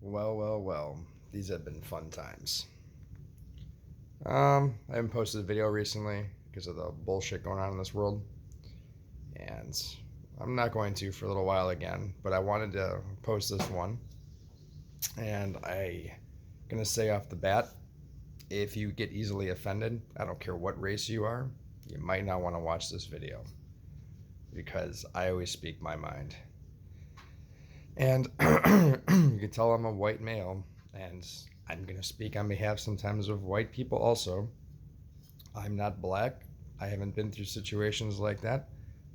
Well. These have been fun times. I haven't posted a video recently because of the bullshit going on in this world. And I'm not going to for a little while again, but I wanted to post this one. And I gonna say off the bat, if you get easily offended, I don't care what race you are, you might not want to watch this video because I always speak my mind. And you can tell I'm a white male, and I'm going to speak on behalf sometimes of white people also. I'm not black. I haven't been through situations like that,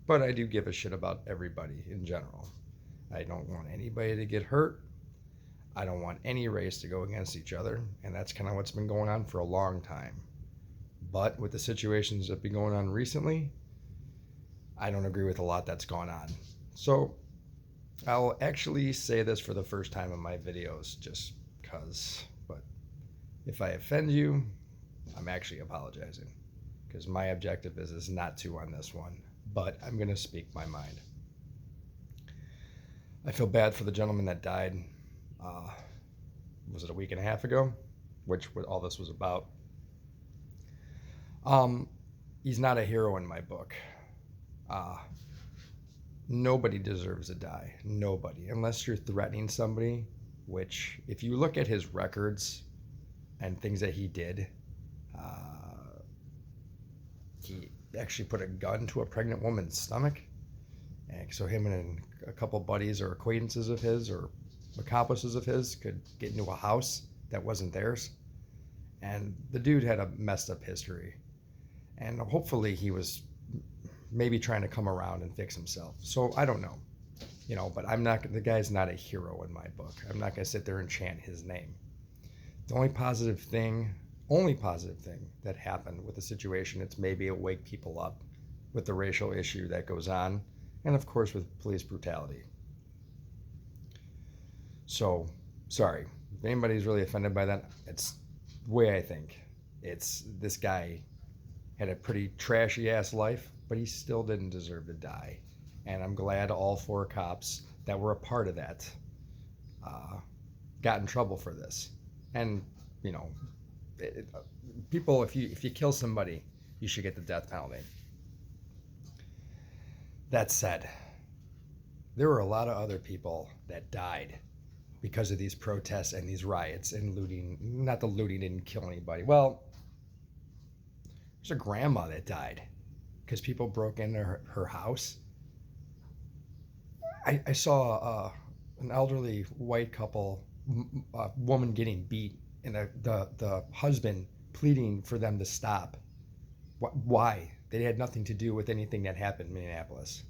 but I do give a shit about everybody in general. I don't want anybody to get hurt. I don't want any race to go against each other, and that's kind of what's been going on for a long time. But with the situations that have been going on recently, I don't agree with a lot that's gone on. So I'll actually say this for the first time in my videos just because, but if I offend you, I'm actually apologizing because my objective is not to on this one, but I'm going to speak my mind. I feel bad for the gentleman that died. Was it a week and a half ago? Which what all this was about. He's not a hero in my book. Nobody deserves to die. Nobody. Unless you're threatening somebody, which, if you look at his records and things that he did, he actually put a gun to a pregnant woman's stomach. And so him and a couple buddies or acquaintances of his or accomplices of his could get into a house that wasn't theirs. And the dude had a messed up history. And hopefully he was maybe trying to come around and fix himself. So I don't know, but the guy's not a hero in my book. I'm not going to sit there and chant his name. The only positive thing that happened with the situation, it's maybe it wake people up with the racial issue that goes on, and of course with police brutality. So, sorry, if anybody's really offended by that, it's the way I think. It's this guy had a pretty trashy ass life, but he still didn't deserve to die. And I'm glad all 4 cops that were a part of that got in trouble for this. And, people, if you kill somebody, you should get the death penalty. That said, there were a lot of other people that died because of these protests and these riots and looting. Not the looting didn't kill anybody. Well, there's a grandma that died because people broke into her house. I saw an elderly white couple, a woman getting beat, and the husband pleading for them to stop. Why? They had nothing to do with anything that happened in Minneapolis.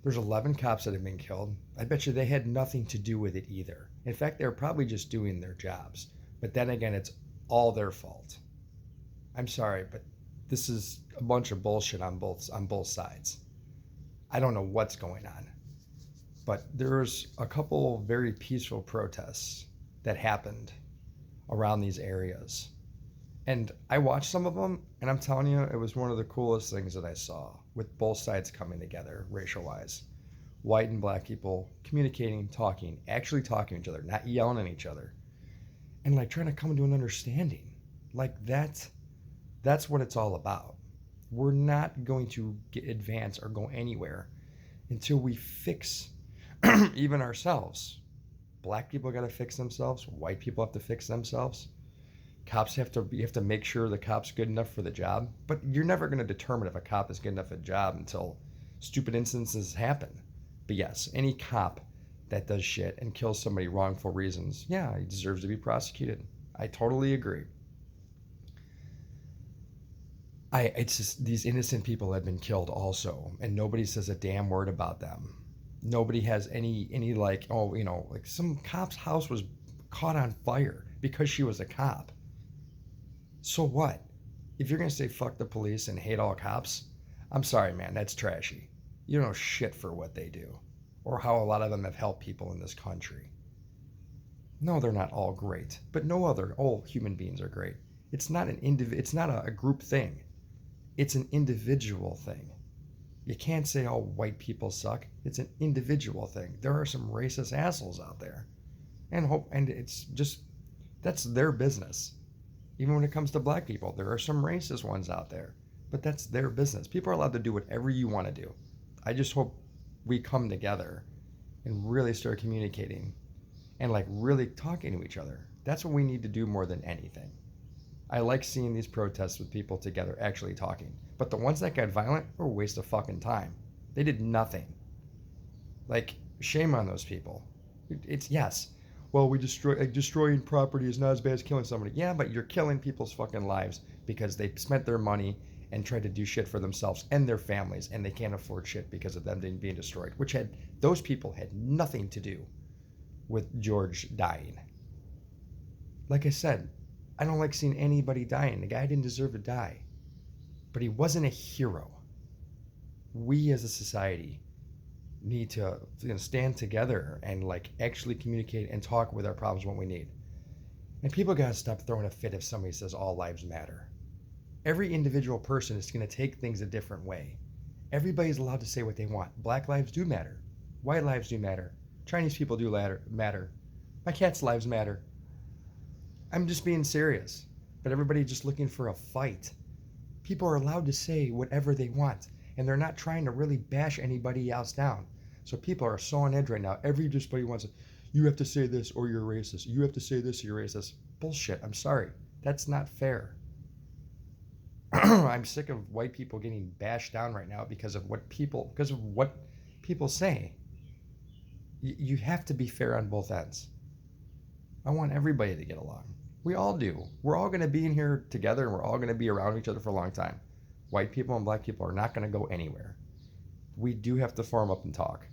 There's 11 cops that have been killed. I bet you they had nothing to do with it either. In fact, they were probably just doing their jobs. But then again, it's all their fault. I'm sorry, but this is a bunch of bullshit on both sides. I don't know what's going on. But there's a couple very peaceful protests that happened around these areas. And I watched some of them, and I'm telling you, it was one of the coolest things that I saw, with both sides coming together, racial-wise. White and black people communicating, actually talking to each other, not yelling at each other. And trying to come to an understanding. That's what it's all about. We're not going to advance or go anywhere until we fix even ourselves. Black people got to fix themselves. White people have to fix themselves. Cops you have to make sure the cop's good enough for the job. But you're never going to determine if a cop is good enough for a job until stupid instances happen. But yes, any cop that does shit and kills somebody wrongful reasons, yeah, he deserves to be prosecuted. I totally agree. It's just these innocent people have been killed also, and nobody says a damn word about them. Nobody has any some cop's house was caught on fire because she was a cop. So what? If you're gonna say fuck the police and hate all cops, I'm sorry, man, that's trashy. You don't know shit for what they do, or how a lot of them have helped people in this country. No, they're not all great, but all human beings are great. It's not It's not a group thing. It's an individual thing. You can't say all white people suck. It's an individual thing. There are some racist assholes out there. and it's just, that's their business. Even when it comes to black people, there are some racist ones out there, but that's their business. People are allowed to do whatever you want to do. I just hope we come together and really start communicating and like really talking to each other. That's what we need to do more than anything. I like seeing these protests with people together actually talking. But the ones that got violent were a waste of fucking time. They did nothing. Like, shame on those people. It's, yes. Well, destroying property is not as bad as killing somebody. Yeah, but you're killing people's fucking lives because they spent their money and tried to do shit for themselves and their families, and they can't afford shit because of them being destroyed. Which had, those people had nothing to do with George dying. Like I said, I don't like seeing anybody dying. The guy didn't deserve to die. But he wasn't a hero. We as a society need to stand together and like actually communicate and talk with our problems when we need. And people gotta stop throwing a fit if somebody says all lives matter. Every individual person is gonna take things a different way. Everybody's allowed to say what they want. Black lives do matter. White lives do matter. Chinese people do matter. My cat's lives matter. I'm just being serious. But everybody just looking for a fight. People are allowed to say whatever they want, and they're not trying to really bash anybody else down. So people are so on edge right now. Everybody wants to, you have to say this or you're racist. You have to say this or you're racist. Bullshit. I'm sorry. That's not fair. I'm sick of white people getting bashed down right now because of what people say. You have to be fair on both ends. I want everybody to get along. We all do. We're all going to be in here together and we're all going to be around each other for a long time. White people and black people are not going to go anywhere. We do have to form up and talk.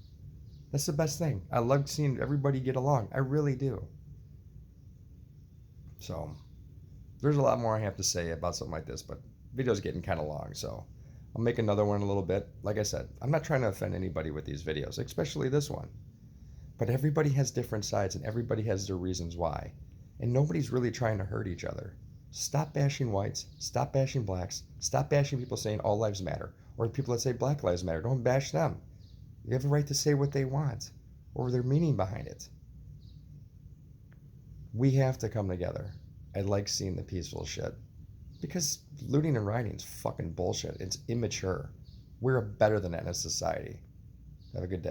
That's the best thing. I love seeing everybody get along. I really do. So, there's a lot more I have to say about something like this, but the video's getting kind of long, so I'll make another one in a little bit. Like I said, I'm not trying to offend anybody with these videos, especially this one. But everybody has different sides and everybody has their reasons why. And nobody's really trying to hurt each other. Stop bashing whites. Stop bashing blacks. Stop bashing people saying all lives matter. Or people that say black lives matter. Don't bash them. You have a right to say what they want or their meaning behind it. We have to come together. I like seeing the peaceful shit. Because looting and rioting is fucking bullshit. It's immature. We're better than that in a society. Have a good day.